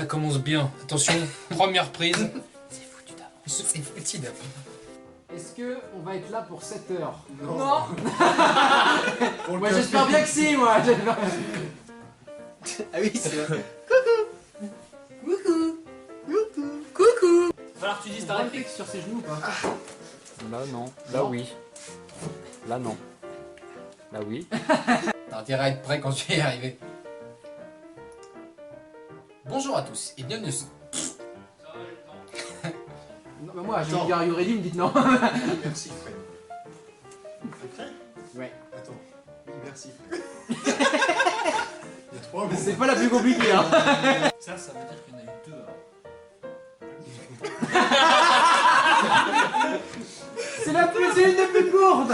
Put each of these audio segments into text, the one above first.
commence bien. Attention, première prise. C'est foutu d'avance. C'est foutu d'avance. Est-ce que on va être là pour 7 heures? Non. Moi j'espère bien que si, moi. Ah oui, c'est vrai. Va falloir que tu dises ta T'as réplique. sur ses genoux ou pas? Là non, là oui. Là non. Là oui. T'as intérêt à être prêt quand tu es arrivé. Bonjour à tous et bienvenue. Non, bah moi, je vais dire Are you ready, me dites non. Merci Fred. T'es prêt? Ouais. Attends. Oui, merci Fred. Il y a 3 mots. C'est pas la plus compliquée, hein. Ça veut dire qu'il y en a eu deux. C'est une des plus courtes.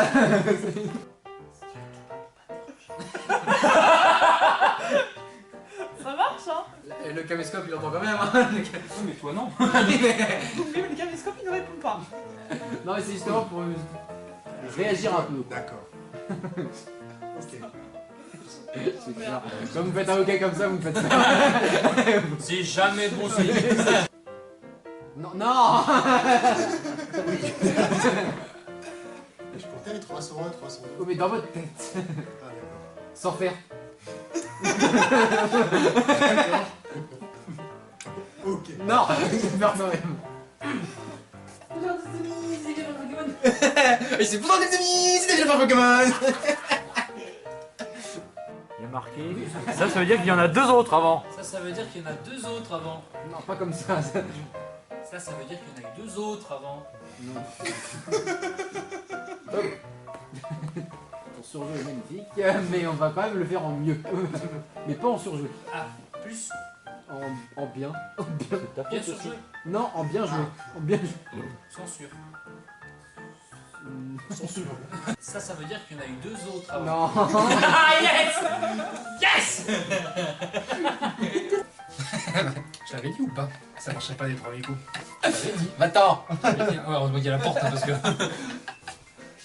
Ça marche, hein? Le caméscope, il entend quand même, hein. Mais toi non. Oui, mais le caméscope, il ne répond pas. Non, mais c'est justement pour réagir un peu. D'accord. Ok. C'est clair. Quand vous faites un hockey comme ça, vous me faites ça. C'est jamais bon signe. Non, non. Je comptais les 301 et 302. Oh, mais dans votre tête. Ah d'accord. Sans faire. Ok. Non, c'est faire toi-même. Et c'est pourtant des amis, c'est déjà pas Pokémon. Il y a marqué. Ça veut dire qu'il y en a deux autres avant. Ça veut dire qu'il y en a deux autres avant. Non, pas comme ça. Ça veut dire qu'il y en a eu deux autres avant. Non. Ton surjeu est magnifique, mais on va quand même le faire en mieux. Mais pas en surjeu. Ah, plus En bien. bien surjoué. Non, en bien joué. En bien joué. Censure. Censure. Ça veut dire qu'il y en a eu deux autres avant. Non. Ah yes. Yes. Je l'avais dit ou pas? Ça marchait pas des premiers coups. Je l'avais dit. Va-t'en. Ouais, heureusement qu'il y a la porte hein, parce que.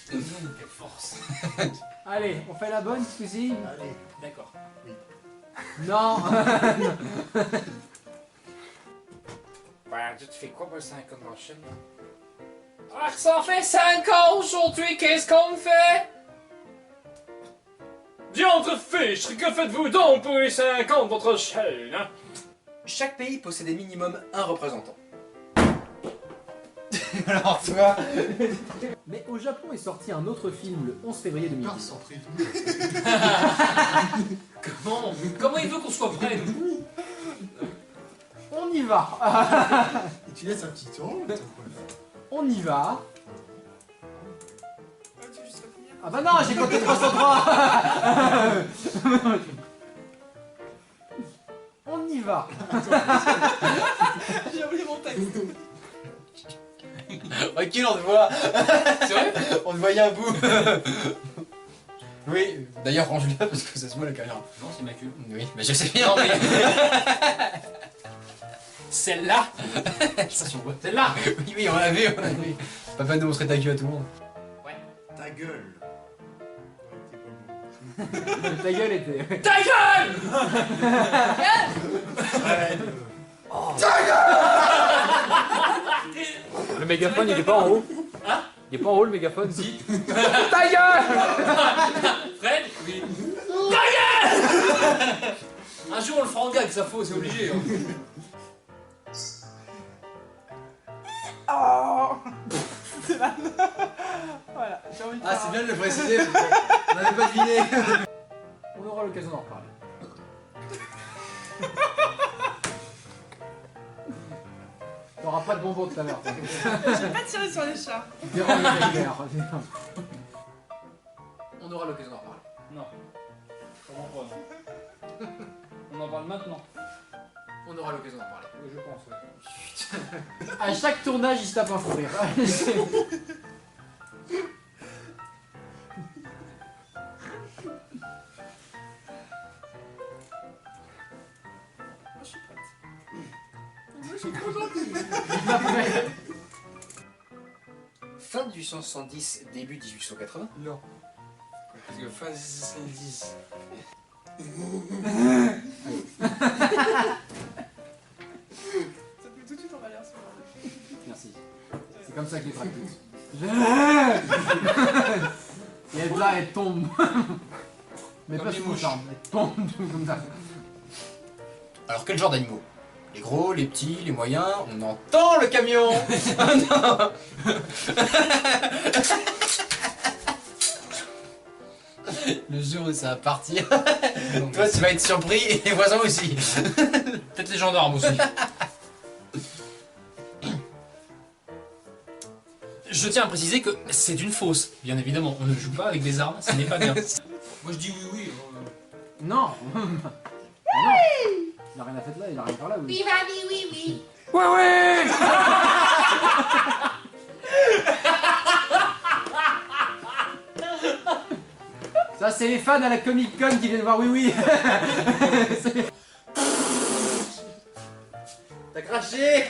Quelle force. Allez, on fait la bonne ce coup-ci? Allez. D'accord. Non. Bah, tu te fais quoi pour 5 ans dans le chaîne? Ah, ça fait 5 ans aujourd'hui, qu'est-ce qu'on fait? Diantre fiche, que faites-vous donc pour les 5 ans de votre chaîne, hein? Chaque pays possédait minimum un représentant. Alors toi... Mais au Japon est sorti un autre film le 11 février 2010. Part centré tout. Comment il veut qu'on soit prêt? On y va. Et tu laisses un petit tour. On y va. Ah bah non, j'ai compté 303. On y va. J'ai oublié mon texte. Ok, on te voit. C'est vrai? On te voyait un bout. Oui, d'ailleurs range-la parce que ça se voit la caméra. Non, c'est ma queue. Oui, mais je sais bien, mais... Celle-là. Ça sur quoi? Celle-là. Oui, oui, on l'a vu, on l'a vu. Pas peine de montrer ta queue à tout le monde. Ta gueule. Ta gueule était... Ta gueule. Le mégaphone il est pas en haut. Hein? Il est pas en haut le mégaphone. Si. Ta gueule. Fred? Oui. Ta gueule. Un jour on le fera en gag, ça faut, c'est obligé. Hein. Oh. C'est là. Voilà, j'ai envie de Ah, faire c'est bien de le préciser, on n'avait pas deviné. On aura l'occasion d'en reparler. T'auras pas de bonbons tout à l'heure. J'ai pas tiré sur les chats. Dérange les verres. On aura l'occasion d'en reparler. Non. Comment pas? On en parle maintenant. On aura l'occasion d'en parler. Oui, je pense, ouais. À chaque tournage, il se tape un fou rire. Moi, je suis prête. Moi, je suis trop gentille. Fin 1870, début 1880. Non. Parce que fin 1870. C'est comme ça que les traque tous. Et elle là, elle tombe. Mais Comme pas les sous mon mouches. charme, elle tombe comme ça. Alors quel genre d'animaux? Les gros, les petits, les moyens, on entend le camion. Oh non. Le jour où ça va partir, toi tu vas être surpris et les voisins aussi. Peut-être les gendarmes aussi. Je tiens à préciser que c'est une fausse, bien évidemment. On ne joue pas avec des armes, ce n'est pas bien. Moi je dis oui, oui. Non. Ah non. Il a rien à faire là, il a rien à faire là. Oui. Ouais, ouais. Ça, c'est les fans à la Comic Con qui viennent voir Oui Oui. T'as craché.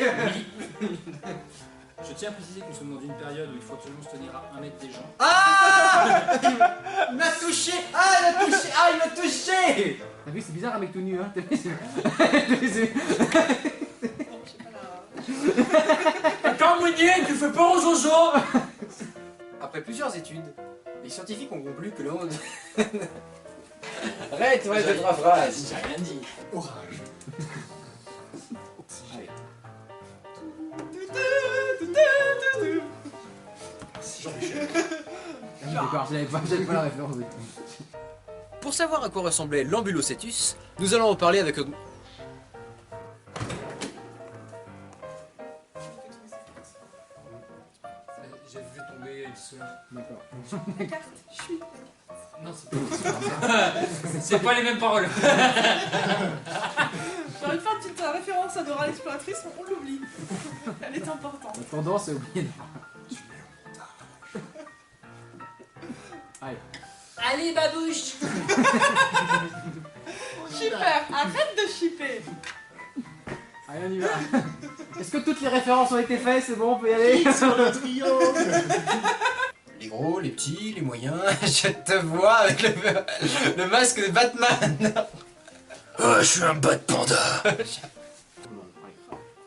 Je tiens à préciser que nous sommes dans une période où il faut absolument se tenir à 1 mètre des gens. Ah. Il m'a touché. Ah, il m'a touché. Ah, il m'a touché. T'as vu, c'est bizarre un mec tout nu, hein. T'as vu, c'est... Attends, Mounier, tu fais peur aux oiseaux. Après plusieurs études, les scientifiques ont conclu que l'on... Arrête, ouais, de trois phrases. J'ai rien dit. Orage. Jean-Michel. D'accord, j'avais pas la référence. Pour savoir à quoi ressemblait l'ambulocétus, nous allons en parler avec... J'ai vu tomber une sœur. D'accord. Non, c'est pas c'est pas les mêmes paroles. J'ai envie de faire une petite référence à Dora l'exploratrice, on l'oublie. Elle est importante. La tendance est oubliée. Allez. Allez, babouche. Shipper, arrête de shipper. Allez, on y va. Est-ce que toutes les références ont été faites? C'est bon, on peut y aller? Sur le triangle. Les gros, les petits, les moyens, je te vois avec le masque de Batman. Oh, je suis un bat panda.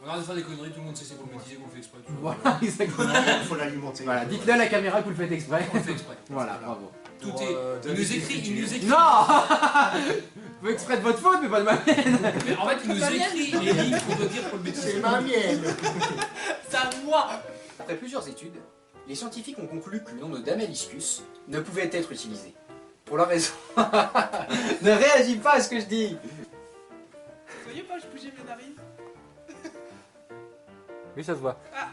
On arrête de faire des conneries, tout le monde sait c'est pour le bêtiser qu'on le fait exprès. Voilà, exactement. Il faut l'alimenter. Voilà, dites-le à la caméra que vous le faites exprès. On le fait exprès. Voilà, bravo. Tout Pour, est. Il nous écrit, il nous écrit. Non. Vous faites exprès de votre faute, mais pas de ma mienne. Mais en fait, il nous écrit les lignes qu'on doit dire pour le bêtiser. C'est ma mienne. C'est à moi. Après plusieurs études, les scientifiques ont conclu que le nom de Dameliscus ne pouvait être utilisé. Pour la raison... Ne réagis pas à ce que je dis. Vous voyez pas, je bougeais mes narines. Oui, ça se voit. Ah,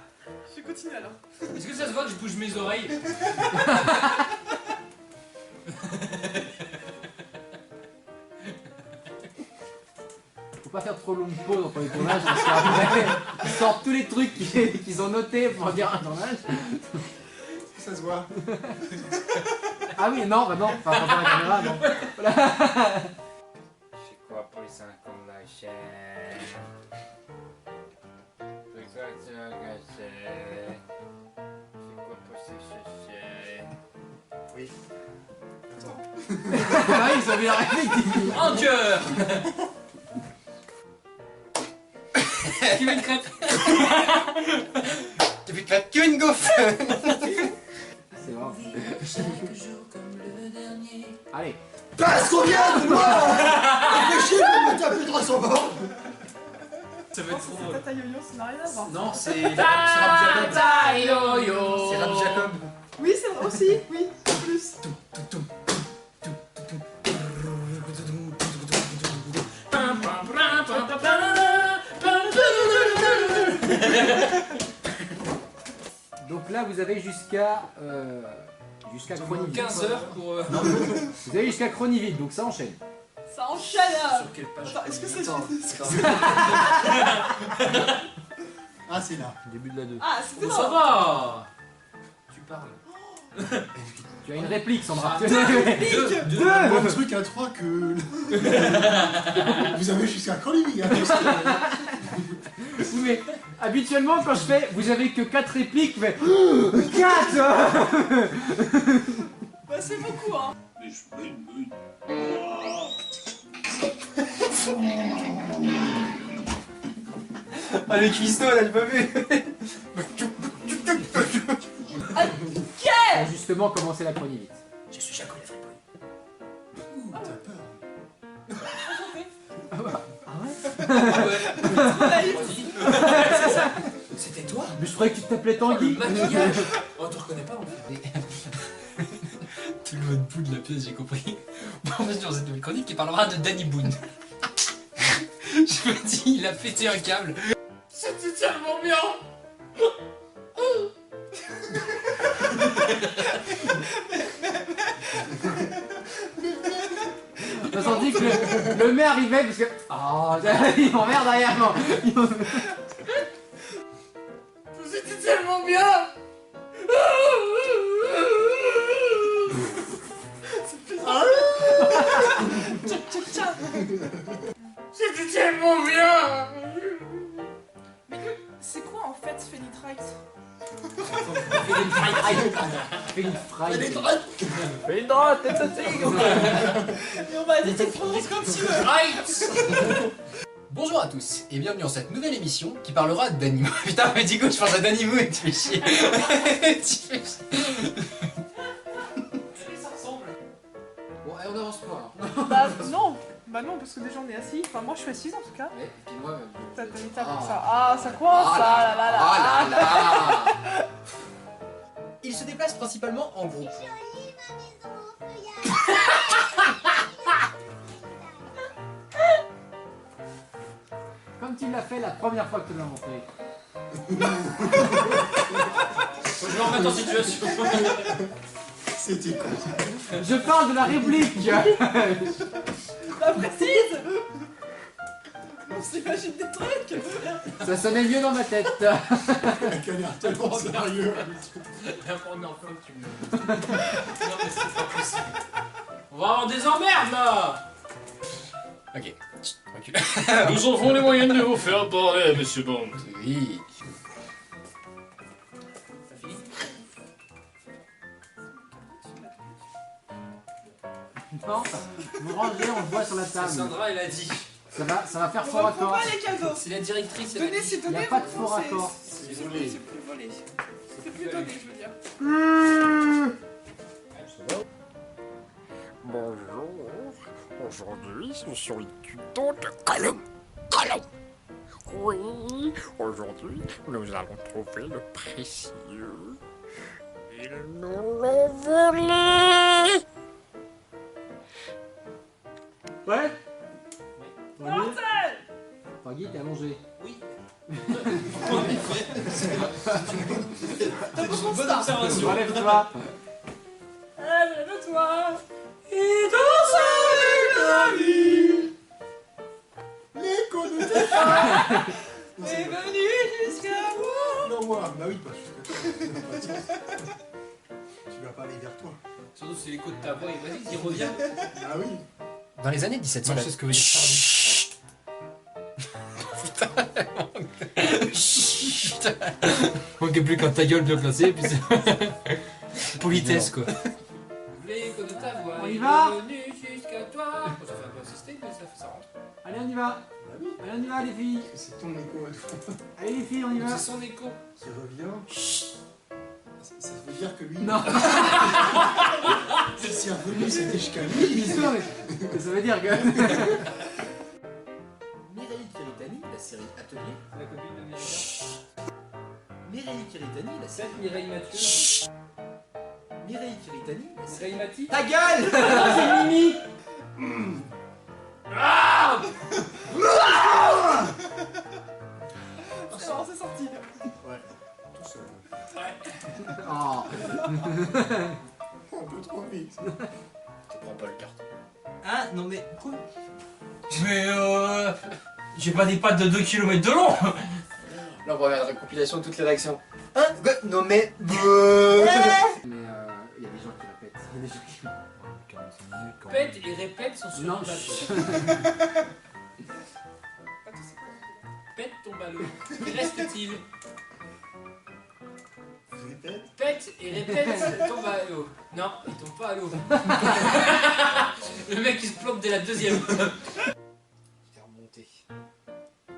je continue alors. Est-ce que ça se voit que je bouge mes oreilles? Faut pas faire trop longue pause entre les tournages parce qu'après, ils sortent tous les trucs qu'ils ont notés pour dire un tournage. Ça se voit. Ah oui, non, bah non, enfin, pas la caméra, non. Voilà. C'est quoi pour les 5 ans de la chaîne? C'est quoi ça, c'est quoi pour ces chèches? Oui. Ah, ils ont vu la réplique. En cœur. Qui veut une crêpe? Tu fais pas que une gaufre. C'est vrai. Allez. Passe, reviens de moi. Réfléchis pour me taper 300 bords. Ça va être trop drôle. Tata Yo-Yo, ça n'a rien à voir. Non, c'est Rap Jacob. C'est Rap Jacob. Oui, c'est vrai aussi, oui, en plus. Donc là, vous avez jusqu'à Chronivide. 15 heures pour. Vous avez jusqu'à Chronivide, donc ça enchaîne. Ça enchaîne. Sur quelle page? Attends, est-ce que c'est... Ah, c'est là. Début de la 2. Ah, c'était Oh, ça dans... va. Tu parles. Tu as une réplique, Sandra. Ah, Deux. Bon, le truc à 3 que... Vous avez jusqu'à quand les gars? Oui, mais habituellement, quand je fais, vous avez que 4 répliques, mais 4. Bah, c'est beaucoup, hein. Ah, le cuistot, là, j'ai pas vu. justement commencer la chronique vite. Je suis Jaco la friponne. Ouh, t'as peur. Ah ouais? C'est ça. C'était toi? Mais je croyais que tu t'appelais Le Tanguy. maquillage. Oh, tu reconnais pas en fait. Tout le mode bout de la pièce, j'ai compris. Bon, on va sur cette nouvelle chronique qui parlera de Danny Boone. Je me dis, il a pété un câble. C'était tellement bien. J'ai senti que le mec arrivait parce que. Oh, il m'emmerde derrière moi. C'était tellement bien. C'était tellement bien. C'est quoi en fait Phoenix Fais une fraise. Fais une droite, tête de tigre. Et on m'a dit tu te prononces comme tu veux. Right. Bonjour à tous et bienvenue dans cette nouvelle émission qui parlera d'animaux. Putain, mais du coup, je pense à Danny Boone, tu fais chier. Tu fais chier. Ça ressemble. Bon, allez, on avance pas. Bah non, parce que déjà on est assis. Enfin moi je suis assise en tout cas. Et puis moi. T'as mis ta pour ça. Ah ça coince ça, là là là. Ah là là. Il se déplace principalement en groupe. Comme tu l'as fait la première fois que tu l'as montré. Faut que je me remette en situation. C'était con. Je parle de la réplique. La précise. On s'imagine des trucs. Ça sonnait mieux dans ma tête. Avec un air tellement sérieux. La première fois que tu me. Non mais c'est pas possible. On va avoir des emmerdes là. Ok, recule. Nous avons les moyens de vous faire parler, monsieur Bond. Oui. Ça finit. Non, vous rangez, on le voit sur la table. Sandra, elle a dit. Ça va faire On fort reprend accord. pas les cadeaux. C'est la directrice, elle a Donnez, dit. c'est Il donné. n'y a pas de faux reprends, raccord. C'est volé. C'est plus volé. C'est plus donné, je veux dire. Bonjour, aujourd'hui nous sur le tuto de Colomb. Oui, aujourd'hui nous allons trouver le précieux. Ils nous l'ont volé. Ouais. Mortel. Tanguy, t'es allongé. Oui. T'as Bonne constat. observation. Relève-toi. Lève-toi. Et dans la vie. L'écho de tes T'es venu jusqu'à moi. Non, moi. Bah oui, pas jusqu'à toi. Ça n'a pas de sens. Tu vas pas aller vers toi. Surtout c'est l'écho de ta voix, et vas-y, il revient. Ah oui. Dans les années 1700. Moi, je sais ce que veut dire Putain. Manque plus quand ta gueule bien placée, puis c'est. Politesse quoi. L'écho de ta voix On y est va venu jusqu'à toi. Bon, ça fait un peu insister, mais ça rentre. Allez, on y va. Bah oui. Allez, on y va, les filles. C'est ton écho à toi Allez, les filles, on y va. C'est son écho. qui revient. Ça veut dire que lui. Non, C'est revenu, c'était jusqu'à lui. bien sûr, mais ça veut dire que. Mireille Kiritani, la série Atelier. La copine de Mireille. Mireille Kiritani, la série. C'est Mireille Mathieu. Mireille Kiritani, la série. Mireille Mati. Ta gueule. C'est Mimi. Non, c'est sorti. Tout seul. Oh. Un peu trop vite. Tu prends pas le carton. Ah non mais quoi? Mais j'ai pas des pattes de 2 km de long. Là on va regarder la compilation de toutes les réactions. Hein? Quoi? Non mais. Mais il y a des gens qui répètent. Il y a des gens qui. Pète et répète son sur Non, le chut. ballon. Pète ton ballon. Que reste-t-il? Répète. Pète et répète ton ballon. Non, il tombe pas à l'eau. Le mec il se plante dès la deuxième. Il est remonté.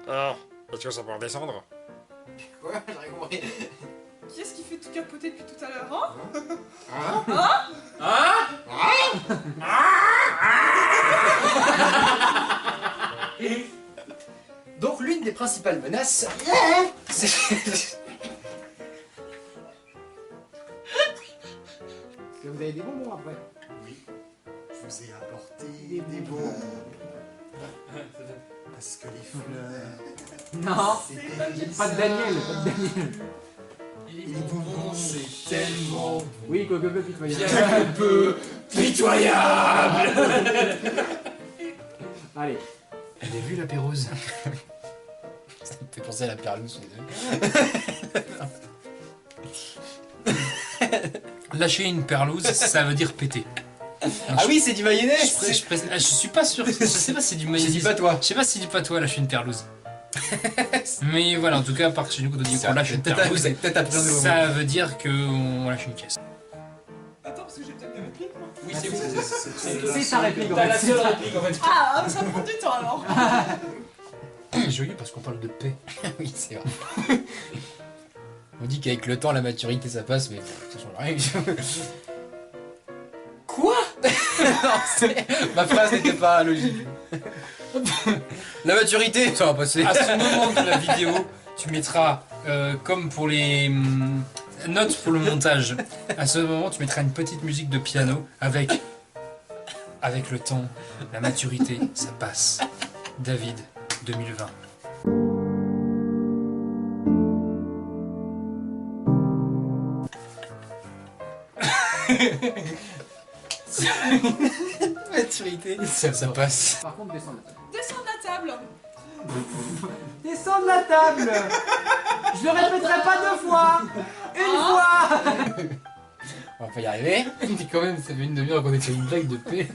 Alors, est-ce que ça peut redescendre? Quoi? J'ai rien compris. Qui est-ce qui fait tout capoté depuis tout à l'heure, Donc l'une des principales menaces, c'est... Est-ce que vous avez des bonbons après? Oui. Je vous ai apporté des bonbons. Parce que les fleurs... Non, c'est pas de Daniel, pas de Daniel. Les bonbons, c'est tellement bon. Oui, Coco pitoyable. Bien que peu pitoyable. Allez. Vous avez vu la Pérouse? Ça me fait penser à la perlouse, Lâcher une perlouse, ça veut dire péter. Ah oui, c'est du mayonnaise. Je suis pas sûr. Je sais pas si c'est du Je mayonnaise. dis pas toi. Je sais pas si c'est du patois lâcher une perlouse. Mais voilà, en tout cas, par chez nous, quand on dit qu'on lâche une perlouse, Vous avez peut-être appris un nouveau mot. ça veut dire qu'on lâche une caisse. Attends, parce que j'ai peut-être des répliques, moi. Oui, c'est C'est sa réplique, en T'as fait. la seule réplique en fait. Ah, ça prend du temps alors. C'est joli parce qu'on parle de paix. Oui, c'est vrai. On dit qu'avec le temps, la maturité, ça passe, mais ça change rien. Quoi? Ma phrase n'était pas logique. La maturité, ça va passer. À ce moment de la vidéo, tu mettras, comme pour les notes pour le montage, à ce moment, tu mettras une petite musique de piano avec le temps, la maturité, ça passe. David, 2020. Maturité, ça passe. Par contre, descends de la table. Descends de la table. Descends de la table. Je le répéterai pas 2 fois. Une fois. On va pas y arriver. Mais quand même, ça fait une demi-heure qu'on était une blague de paix.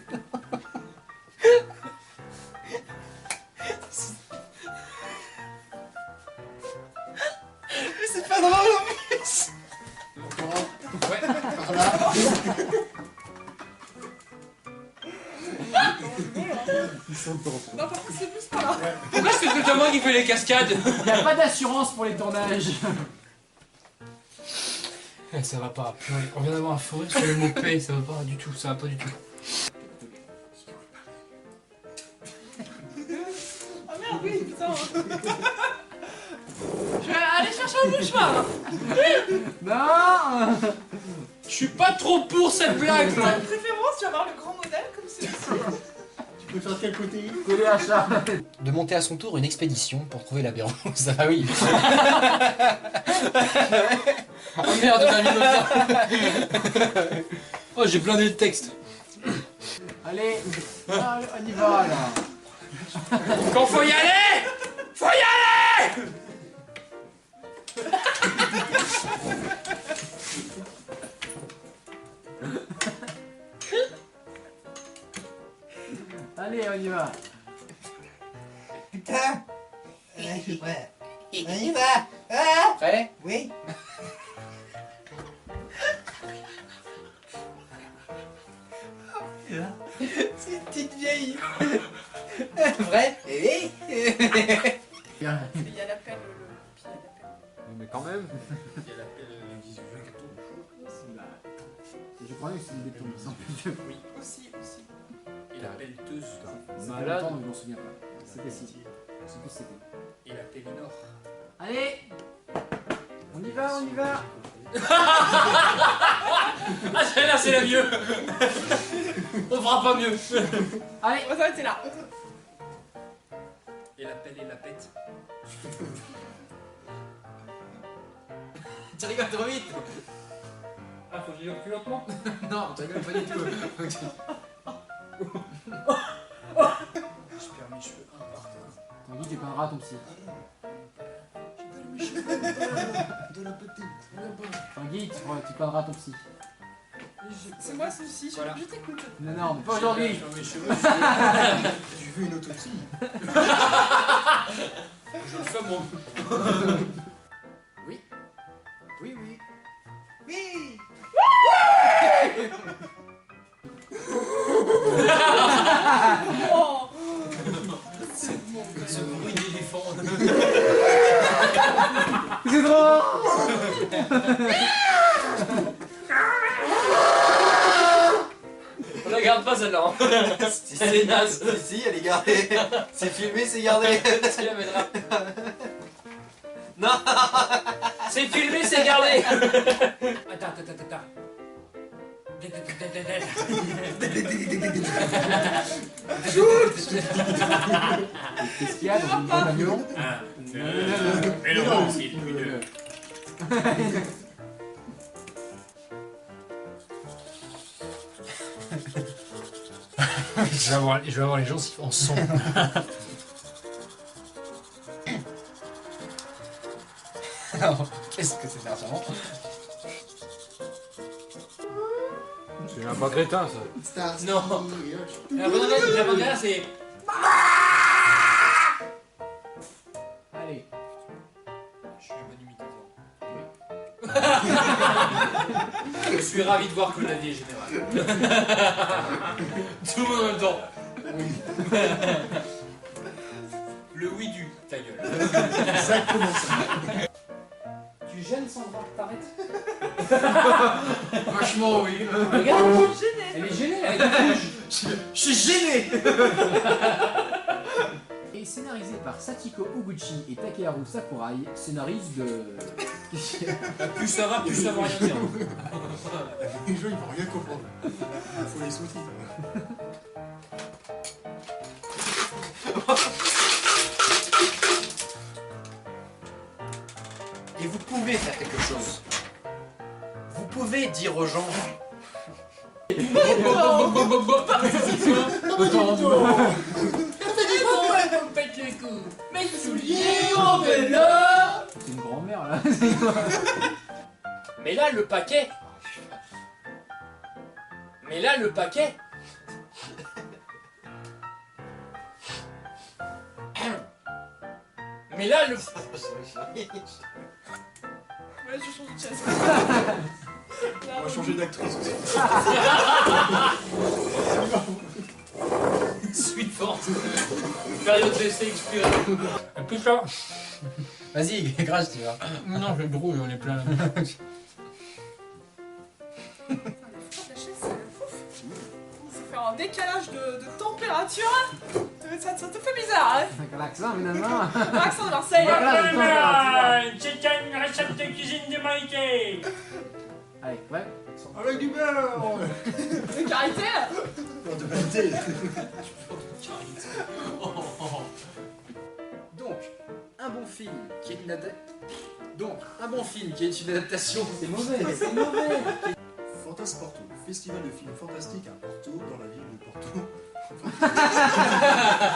Mais c'est pas drôle en plus. Non, par contre, c'est plus par là. Pourquoi c'est tout à moi qui fait les cascades? Il n'y a pas d'assurance pour les tournages. Eh, ça va pas. Purée, on vient d'avoir un fou rire sur le mot paix, ça va pas du tout, ça va pas du tout. Ah merde, oui, putain. Je vais aller chercher un mouchoir. Non. Je suis pas trop pour cette blague. T'as une préférence, tu vas avoir le grand modèle comme celui-ci. Tu peux faire de quel côté? Collé à chat. De monter à son tour une expédition pour trouver la Pérouse. Ah oui. Oh merde, on a mis le temps. Oh, j'ai blindé le texte. Allez, on y va là. Quand faut y aller, faut y aller. Allez, on y va. Putain. Je suis prêt. On y va. Prêt? Oui. C'est une petite vieille. Vrai? Oui. Il y a la perle, le pied à la perle. Mais quand même. Je crois que c'est une béton, il semble. Aussi. Et la pelleteuse. Malade. Je m'en souviens pas. C'était si. Je sais plus ce que c'était. Et la pellinore. Allez. On y va, on y va. Ah, celle-là, c'est la mieux. On fera pas mieux. Allez. On va s'arrêter là. Et la pelle et la pète. Tu rigoles trop vite. Ah, faut que j'y aille plus lentement. Non, tu rigoles pas du tout. Je perds mes cheveux un par un. Tanguy, tu peindras ton psy. Tanguy, tu peindras ton psy. C'est moi celui-ci, Voilà. je t'écoute. Non, non, mais pas aujourd'hui. Je perds mes cheveux. Tu veux une autopsie? Je le fais moi. Oui, oui. Oui. Oh. Ce bruit d'éléphant. C'est drôle. On la garde pas celle-là. Hein. Elle est naze. Si, elle est gardée. C'est filmé, c'est gardé. Tu la mettras. Non. C'est filmé, c'est gardé. Attends. Qu'est-ce qu'il y a dans une bonne avion? Et le bon film. Je vais avoir les gens en son. Alors, qu'est-ce que c'est perturbant? C'est un pas crétin ça. Star Non. City. La bonne dernière, c'est. Allez. Je suis un bon imitateur. Je suis ravi de voir que l'avis est général. Tout le monde en même temps. Le oui du. Ta gueule. Exactement ça. Tu gênes Sandra, t'arrêtes. Franchement, oui. Regarde, Gêné. elle est gênée avec le rouge. Je suis gêné. Et scénarisé par Sachiko Uguchi et Takeharu Sakurai, scénariste de... Plus ça va rien dire. Les gens ils vont rien comprendre. Il faut les sous-titres. Et vous pouvez faire quelque chose. Vous pouvez dire aux gens. Mes souliers en vélo. C'est une grand-mère là. Mais là, le paquet. Mais là, le paquet. Mais là, le. Ouais, je change de chaise. On va changer d'actrice aussi. Suivante. Période d'essai expirée. Plus ça. Vas-y, crache, tu vois. Non, je gros, on est plein. Putain, les froids de la chaise, c'est ouf. Ça fait un décalage de température. Ça te fait bizarre, hein. L'accent finalement. L'accent de Marseille. C'est une recette de cuisine de Mikey. Allez, ouais. Avec du beurre. De caractère. De qualité. Donc, un bon film qui est une adaptation. C'est mauvais, c'est mauvais. Fantasporto, festival de films fantastiques à Porto, dans la ville de Porto.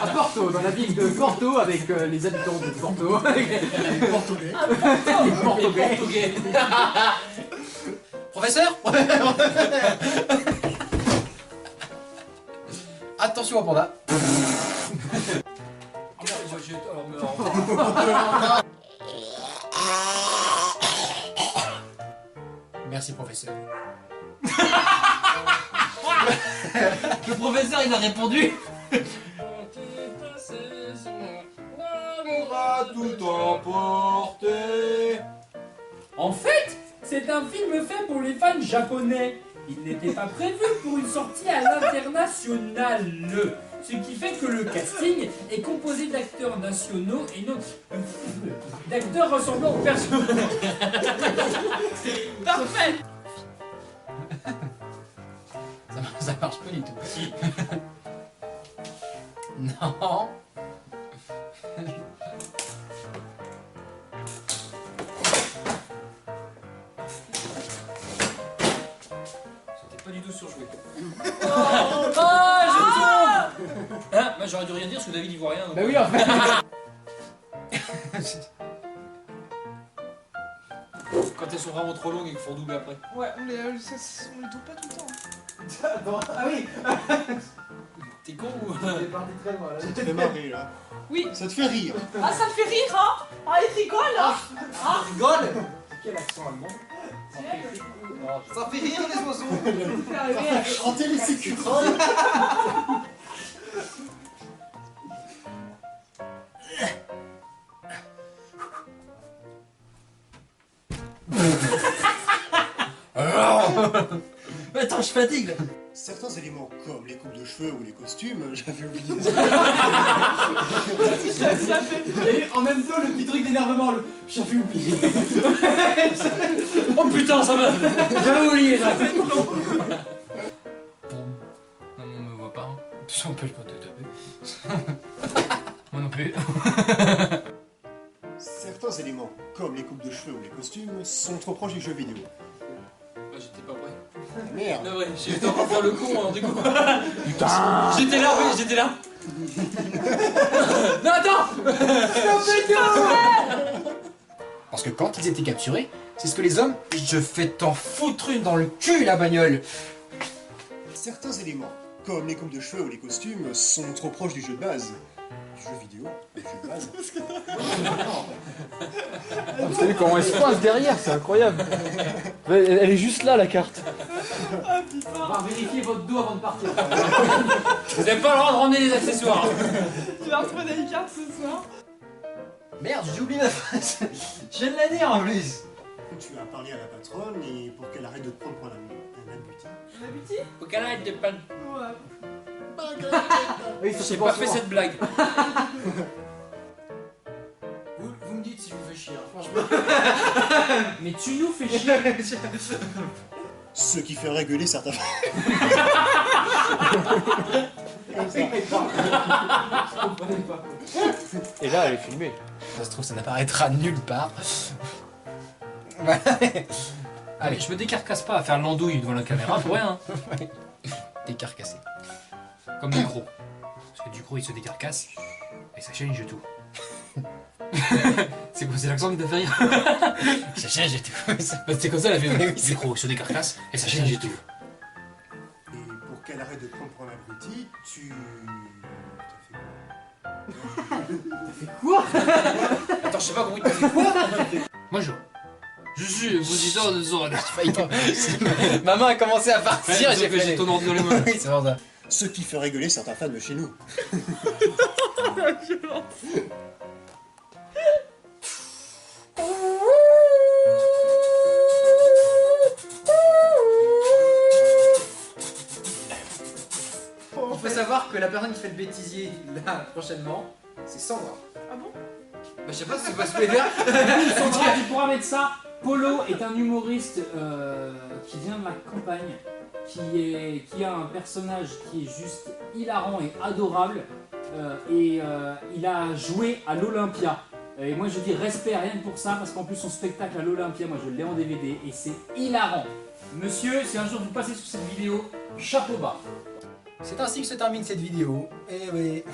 À Porto, dans la ville de Porto, avec les habitants de Porto. Les Portugais. Les Portugais. Portugais. Professeur. Attention au panda. Merci, professeur. Le professeur il a répondu. Tout emporté. En fait, c'est un film fait pour les fans japonais. Il n'était pas prévu pour une sortie à l'international. Ce qui fait que le casting est composé d'acteurs nationaux et non d'acteurs ressemblant aux personnages. Parfait. Ça marche pas du tout. Non. C'était pas du tout surjoué. Oh, Ah, je tombe. Hein, bah, j'aurais dû rien dire parce que David il voit rien. donc- Bah oui, en fait. Quand elles sont vraiment trop longues et qu'il faut redoubler après. Ouais, on les double pas tout le temps. Ah oui. T'es con ou. C'est parti très loin là. Ça te fait marrer là. Oui. Ça te fait rire. Ah, ça te fait rire, hein. Ah, il rigole, hein. Rigole. Quel accent allemand? Ça fait rire les oiseaux. C'est arrivé. Chanter les sécurants. je fatigue là. Certains éléments comme les coupes de cheveux ou les costumes, j'avais oublié. Et en même temps, le petit truc d'énervement, le j'avais oublié. Oh putain, ça va. J'avais oublié là. Non, on me voit pas. Hein. Ça empêche pas de taper. Moi non plus. Certains éléments comme les coupes de cheveux ou les costumes sont trop proches du jeu vidéo. Bah, j'étais pas prêt. Ah, merde. Non, ouais, j'étais en train de faire le con, hein, du coup. Putain. J'étais là, oui, j'étais là. Non, attends. Parce que quand ils étaient capturés, c'est ce que les hommes, je fais t'en foutre une dans le cul la bagnole. Certains éléments comme les coupes de cheveux ou les costumes sont trop proches du jeu de base. Du jeu vidéo, mais du jeu de base. Vous savez comment elle se passe derrière, c'est incroyable. Elle est juste là la carte. Ah putain. On va vérifier votre dos avant de partir. Vous avez pas le droit de ramener les accessoires. Tu vas retrouver des cartes ce soir. Merde, j'ai oublié ma phrase. Je viens de la dire en plus. Tu as parlé à la patronne et pour qu'elle arrête de te prendre pour un abruti. Un abruti? Faut qu'elle arrête de pas. Ouais. Oui, J'ai pas fait cette blague. Vous me dites si je vous fais chier, hein, franchement. Mais tu nous fais chier. Ce qui fait réguler certains... Et là, elle est filmée. Ça se trouve, ça n'apparaîtra nulle part. Allez, je me décarcasse pas à faire l'andouille devant la caméra pour rien. Décarcassé. Comme du gros. Parce que du gros il se décarcasse et sa chaîne il joue tout. C'est quoi, c'est l'accent qui t'a fait rire? Sa chaîne, j'ai tout. C'est comme ça la vie. Du gros il se décarcasse et sa chaîne il joue tout. Et pour qu'elle arrête de te prendre pour un abruti, tu... Attends, je sais pas comment il t'a fait quoi. Moi je suis positeur de zone. Ma main a commencé à partir et j'ai fait... J'ai ton ordi dans les mains. Oui, c'est pour ça. Ce qui fait réguler certains fans de chez nous. Il faut savoir que la personne qui fait le bêtisier là prochainement, c'est Sandra. Ah bon? Bah, je sais pas si c'est pas se faire. Sandra, tu pourras mettre ça. Polo est un humoriste qui vient de la campagne, qui a un personnage qui est juste hilarant et adorable. Il a joué à l'Olympia. Et moi je dis respect rien que pour ça, parce qu'en plus son spectacle à l'Olympia, moi je l'ai en DVD et c'est hilarant. Monsieur, si un jour vous passez sur cette vidéo, chapeau bas. C'est ainsi que se termine cette vidéo. Et oui.